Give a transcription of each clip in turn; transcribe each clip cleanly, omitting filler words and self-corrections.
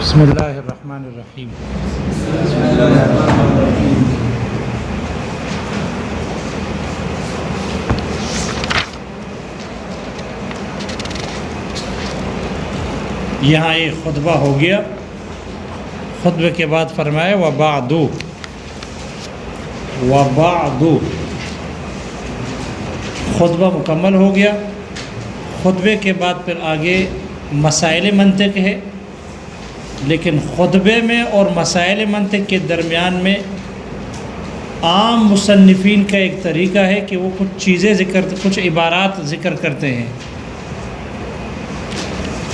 بسم اللہ الرحمن الرحیم۔ یہاں ایک خطبہ ہو گیا، خطبے کے بعد فرمایا وَبَعْدُ خطبہ مکمل ہو گیا۔ خطبے کے بعد پھر آگے مسائل منطق ہے، لیکن خطبے میں اور مسائل منطق کے درمیان میں عام مصنفین کا ایک طریقہ ہے کہ وہ کچھ چیزیں کچھ عبارات ذکر کرتے ہیں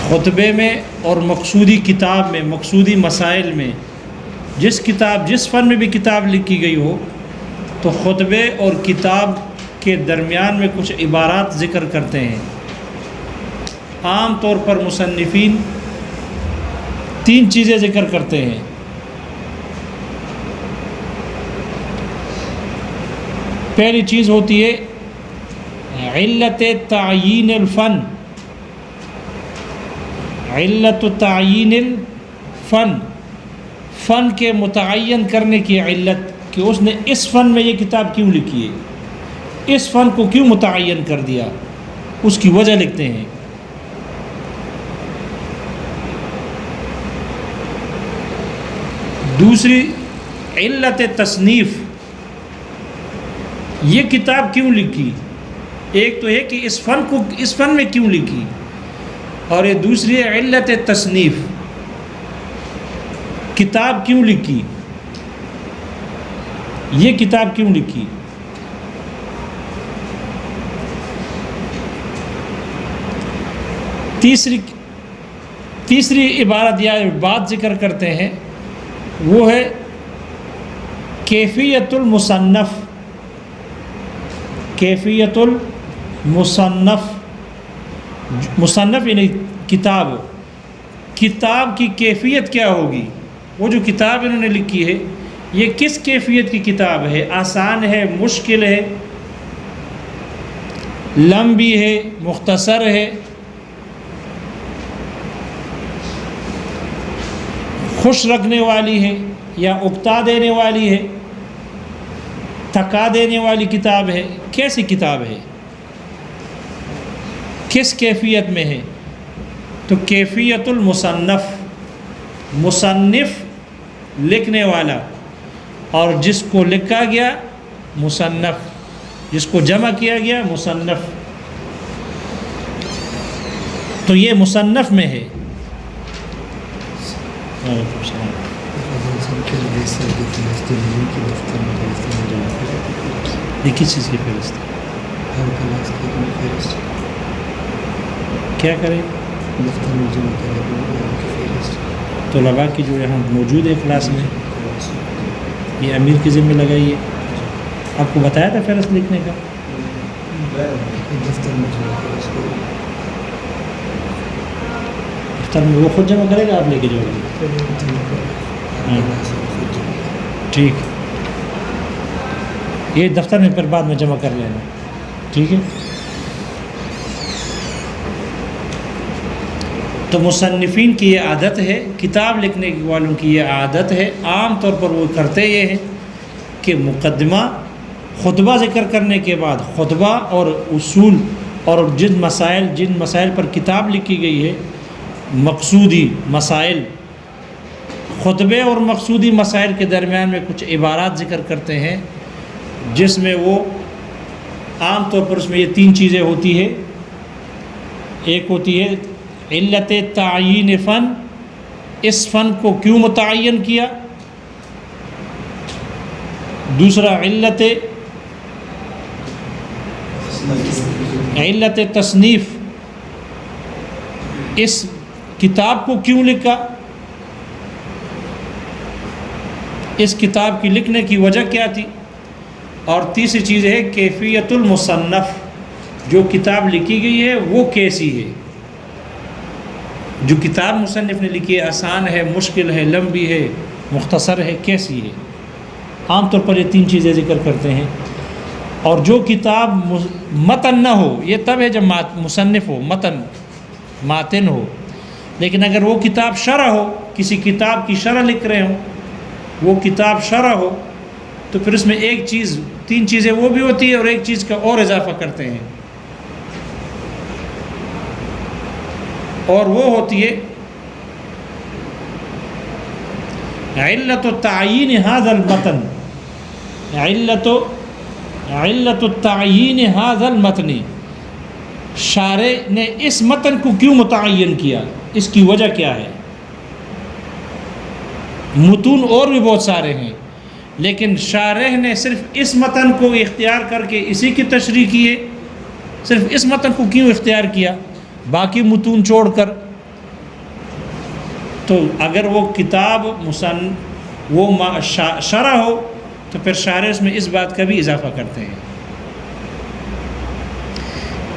خطبے میں اور مقصودی کتاب میں، مقصودی مسائل میں، جس فن میں بھی کتاب لکھی گئی ہو تو خطبے اور کتاب کے درمیان میں کچھ عبارات ذکر کرتے ہیں۔ عام طور پر مصنفین 3 چیزیں ذکر کرتے ہیں۔ پہلی چیز ہوتی ہے علت تعیین الفن، علت تعیین الفن، فن کے متعین کرنے کی علت کہ اس نے اس فن میں یہ کتاب کیوں لکھی ہے، اس فن کو کیوں متعین کر دیا، اس کی وجہ لکھتے ہیں۔ دوسری علت تصنیف، یہ کتاب کیوں لکھی، ایک تو ہے کہ اس فن میں کیوں لکھی، اور یہ دوسری علت تصنیف، کتاب کیوں لکھی، یہ کتاب کیوں لکھی۔ تیسری عبارت یا بات ذکر کرتے ہیں، وہ ہے کیفیت المصنف، کیفیت المصنف، مصنف یعنی کتاب کی کیفیت کیا ہوگی، وہ جو کتاب انہوں نے لکھی ہے یہ کس کیفیت کی کتاب ہے، آسان ہے، مشکل ہے، لمبی ہے، مختصر ہے، خوش رکھنے والی ہے یا اکتا دینے والی ہے، تھکا دینے والی کتاب ہے، کیسی کتاب ہے، کس کیفیت میں ہے۔ تو کیفیت المصنف، مصنف لکھنے والا، اور جس کو لکھا گیا مصنف، جس کو جمع کیا گیا مصنف، تو یہ مصنف میں ہے۔ یہ کس چیز کی فہرست کیا کرے، طلباء کی جو یہاں موجود ہے کلاس میں، یہ امیر کے ذمہ لگائی ہے۔ آپ کو بتایا تھا فہرست لکھنے کا؟ دفتر میں وہ خود جمع کرے گا، آپ لے کے جاؤ گے؟ ٹھیک، یہ دفتر میں پھر بعد میں جمع کر لینا، ٹھیک ہے۔ تو مصنفین کی یہ عادت ہے، کتاب لکھنے والوں کی یہ عادت ہے، عام طور پر وہ کرتے یہ ہیں کہ مقدمہ، خطبہ ذکر کرنے کے بعد خطبہ اور اصول اور جن مسائل پر کتاب لکھی گئی ہے، مقصودی مسائل، خطبے اور مقصودی مسائل کے درمیان میں کچھ عبارات ذکر کرتے ہیں، جس میں وہ عام طور پر اس میں یہ 3 چیزیں ہوتی ہے۔ ایک ہوتی ہے علت تعیین فن، اس فن کو کیوں متعین کیا۔ دوسرا علت تصنیف، اس کتاب کو کیوں لکھا، اس کتاب کی لکھنے کی وجہ کیا تھی۔ اور تیسری چیز ہے کیفیت المصنف، جو کتاب لکھی گئی ہے وہ کیسی ہے، جو کتاب مصنف نے لکھی ہے آسان ہے، مشکل ہے، لمبی ہے، مختصر ہے، کیسی ہے۔ عام طور پر یہ 3 چیزیں ذکر کرتے ہیں۔ اور جو کتاب متن نہ ہو، یہ تب ہے جب مصنف ہو، متن ماتن ہو، لیکن اگر وہ کتاب شرح ہو، کسی کتاب کی شرح لکھ رہے ہوں، وہ کتاب شرح ہو، تو پھر اس میں ایک چیز، 3 چیزیں وہ بھی ہوتی ہے اور ایک چیز کا اور اضافہ کرتے ہیں، اور وہ ہوتی ہے علت تعیین ھذا المتن، علت تعیین ھذا المتن، شارح نے اس متن کو کیوں متعین کیا، اس کی وجہ کیا ہے۔ متون اور بھی بہت سارے ہیں، لیکن شارح نے صرف اس متن کو اختیار کر کے اسی کی تشریح کی ہے، صرف اس متن کو کیوں اختیار کیا باقی متون چھوڑ کر؟ تو اگر وہ کتاب وہ شرح ہو تو پھر شارح اس میں اس بات کا بھی اضافہ کرتے ہیں۔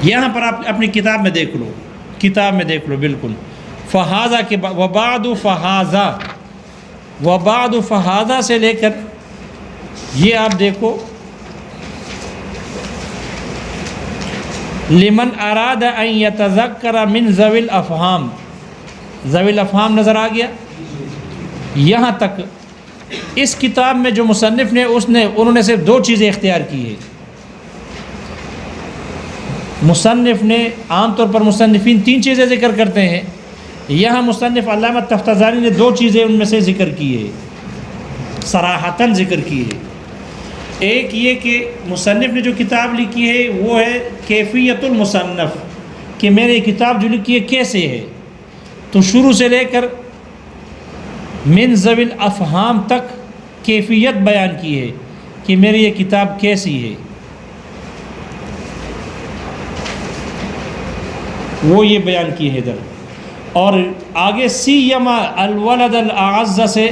یہاں پر آپ اپنی کتاب میں دیکھ لو، بالکل فہذا کے وبعد فہذا سے لے کر یہ آپ دیکھو، لمن اراد ان یتذکر من ذوی الافہام، ذوی الافہام نظر آ گیا؟ یہاں تک اس کتاب میں جو مصنف نے انہوں نے صرف 2 چیزیں اختیار کی ہے۔ مصنف نے عام طور پر مصنفین 3 چیزیں ذکر کرتے ہیں، یہاں مصنف علامہ تفتزانی نے 2 چیزیں ان میں سے ذکر کی ہے، صراحتاً ذکر کی ہے۔ ایک یہ کہ مصنف نے جو کتاب لکھی ہے وہ ہے کیفیت المصنف، کہ میں نے یہ کتاب جو لکھی ہے کیسے ہے، تو شروع سے لے کر من ذوی الافہام تک کیفیت بیان کی ہے کہ میری یہ کتاب کیسی ہے، وہ یہ بیان کی ہے ادھر۔ اور آگے سیما الولد الاعز سے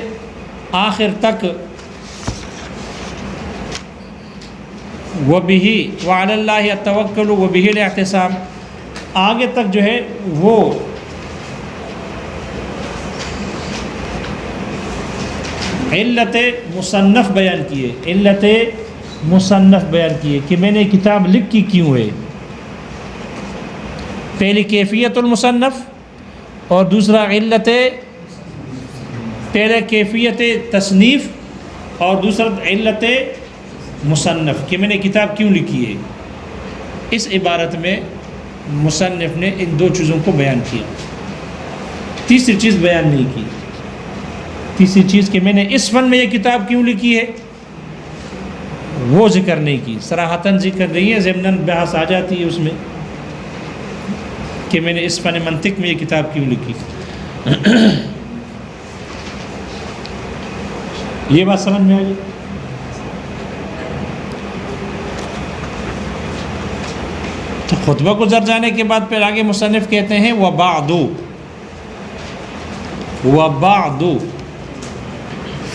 آخر تک وَبِهِ وَعَلَى اللَّهِ التَّوَكُّلُ وَبِهِ الْاِعْتِصَامُ، آگے تک جو ہے وہ علت مصنف بیان کیے، علت مصنف بیان کیے کہ میں نے کتاب لکھی کیوں ہے۔ پہلی کیفیت المصنف اور دوسرا پہلے کیفیت تصنیف اور دوسرا علت مصنف، کہ میں نے کتاب کیوں لکھی ہے۔ اس عبارت میں مصنف نے ان 2 چیزوں کو بیان کیا، تیسری چیز بیان نہیں کی۔ تیسری چیز کہ میں نے اس فن میں یہ کتاب کیوں لکھی ہے وہ ذکر نہیں کی، صراحتاً ذکر نہیں ہے، ضمناً بحث آ جاتی ہے اس میں کہ میں نے اس فن منطق میں یہ کتاب کیوں لکھی۔ یہ بات سمجھ میں آ گئی؟ تو خطبہ گزر جانے کے بعد پھر آگے مصنف کہتے ہیں وَبَعْدُ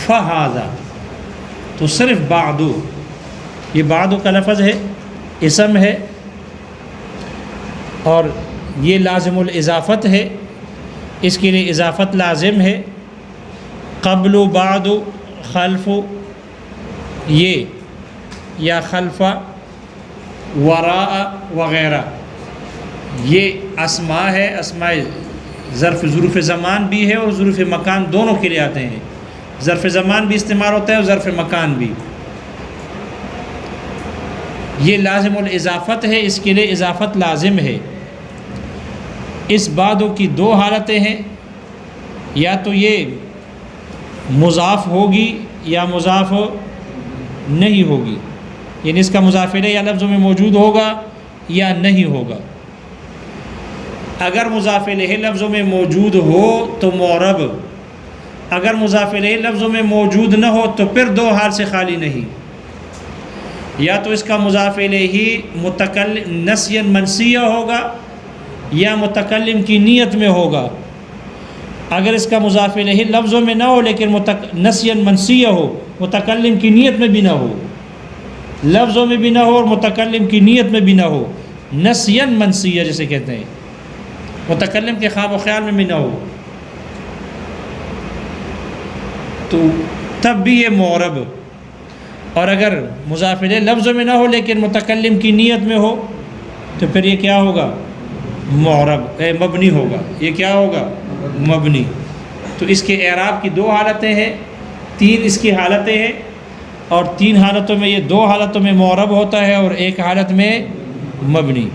فَهَذَا، تو صرف بعد، یہ بعد کا لفظ ہے، اسم ہے، اور یہ لازم الاضافت ہے، اس کے لیے اضافت لازم ہے۔ قبل بعد خلف، یہ یا خلفہ وراء وغیرہ، یہ اسماء ہے، اسماء ظرف زمان بھی ہے اور ظرف مکان دونوں کے لیے آتے ہیں، ظرف زمان بھی استعمال ہوتا ہے اور ظرف مکان بھی۔ یہ لازم الاضافت ہے، اس کے لیے اضافت لازم ہے۔ اس بعدو کی 2 حالتیں ہیں، یا تو یہ مضاف ہوگی یا مضاف نہیں ہوگی، یعنی اس کا مضاف الیہ یا لفظوں میں موجود ہوگا یا نہیں ہوگا۔ اگر مضاف الیہ لفظوں میں موجود ہو تو معرب، اگر مضاف الیہ لفظوں میں موجود نہ ہو تو پھر 2 حال سے خالی نہیں، یا تو اس کا مضاف الیہ متکلم نسیاً منسیہ ہوگا یا متکلم کی نیت میں ہوگا۔ اگر اس کا مضاف الیہ لفظوں میں نہ ہو لیکن نسیاً منسیہ ہو، متکلم کی نیت میں بھی نہ ہو، لفظوں میں بھی نہ ہو اور متکلم کی نیت میں بھی نہ ہو، نسیاً منسیہ جسے کہتے ہیں، متکلم کے خواب و خیال میں بھی نہ ہو، تو تب بھی یہ معرب۔ اور اگر مضاف الیہ لفظوں میں نہ ہو لیکن متکلم کی نیت میں ہو تو پھر یہ کیا ہوگا؟ معرب مبنی ہوگا، یہ کیا ہوگا؟ مبنی۔ تو اس کے اعراب کی دو حالتیں ہیں، تین اس کی حالتیں ہیں، اور تین حالتوں میں، یہ دو حالتوں میں معرب ہوتا ہے اور ایک حالت میں مبنی۔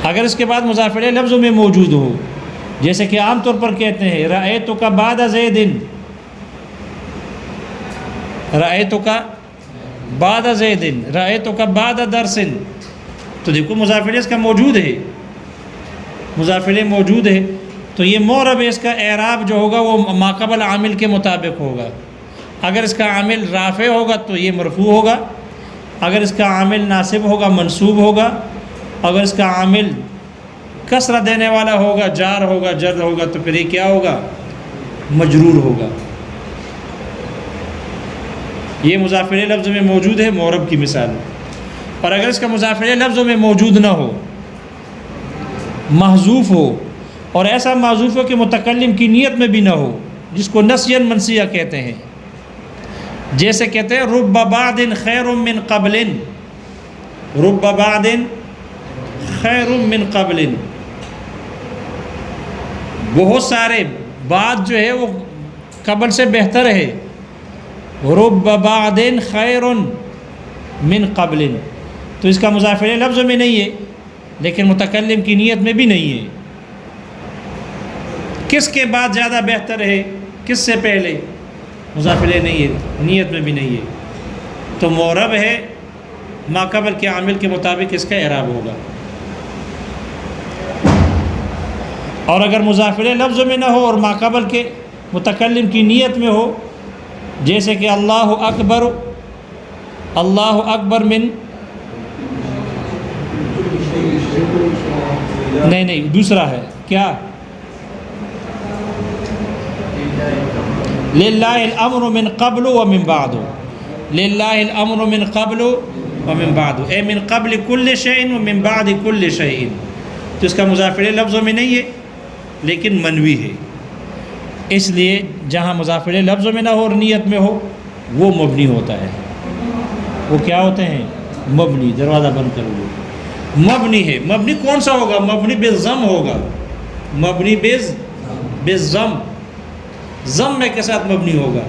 اگر اس کے بعد مضاف الیہ لفظوں میں موجود ہو، جیسے کہ عام طور پر کہتے ہیں رأیتک بعد زید، رأیتک بعد زید، رأیتک بعد درس، تو دیکھو مضاف الیہ اس کا موجود ہے، مضاف الیہ موجود ہے، تو یہ معرب ہے، اس کا اعراب جو ہوگا وہ ما قبل عامل کے مطابق ہوگا۔ اگر اس کا عامل رافع ہوگا تو یہ مرفوع ہوگا، اگر اس کا عامل ناصب ہوگا منصوب ہوگا، اگر اس کا عامل کسرہ دینے والا ہوگا، جار ہوگا، جر ہوگا، تو پھر یہ کیا ہوگا؟ مجرور ہوگا۔ یہ مضاف الیہ لفظ میں موجود ہے، معرب کی مثال۔ اور اگر اس کا مضاف الیہ لفظوں میں موجود نہ ہو، محذوف ہو، اور ایسا محذوف ہو کہ متکلم کی نیت میں بھی نہ ہو، جس کو نسیاً منسیہ کہتے ہیں، جیسے کہتے ہیں رب بعد خیر من قبل، رب بعد خیر من قبل، بہت سارے بعد جو ہے وہ قبل سے بہتر ہے، رب بعد خیر من قبل، تو اس کا مضاف الیہ لفظ میں نہیں ہے لیکن متکلم کی نیت میں بھی نہیں ہے۔ کس کے بعد زیادہ بہتر ہے، کس سے پہلے؟ مضاف الیہ نہیں ہے، نیت میں بھی نہیں ہے، تو معرب ہے، ما قبل کے عامل کے مطابق اس کا اعراب ہوگا۔ اور اگر مضاف الیہ لفظ میں نہ ہو اور ما قبل کے متکلم کی نیت میں ہو، جیسے کہ اللہ اکبر، اللہ اکبر من، نہیں دوسرا ہے کیا؟ للہ الامر من قبل ومن بعد، للہ الامر من قبل ومن بعد، اے من قبل کل شیء ومن بعد کل شیء، تو اس کا مضاف الیہ لفظوں میں نہیں ہے لیکن منوی ہے، اس لیے جہاں مضاف الیہ لفظوں میں نہ ہو اور نیت میں ہو وہ مبنی ہوتا ہے۔ وہ کیا ہوتے ہیں؟ مبنی۔ دروازہ بند کر لو۔ مبنی ہے، مبنی کون سا ہوگا؟ مبنی بالضم ہوگا، مبنی بالضم، ضم کے ساتھ مبنی ہوگا۔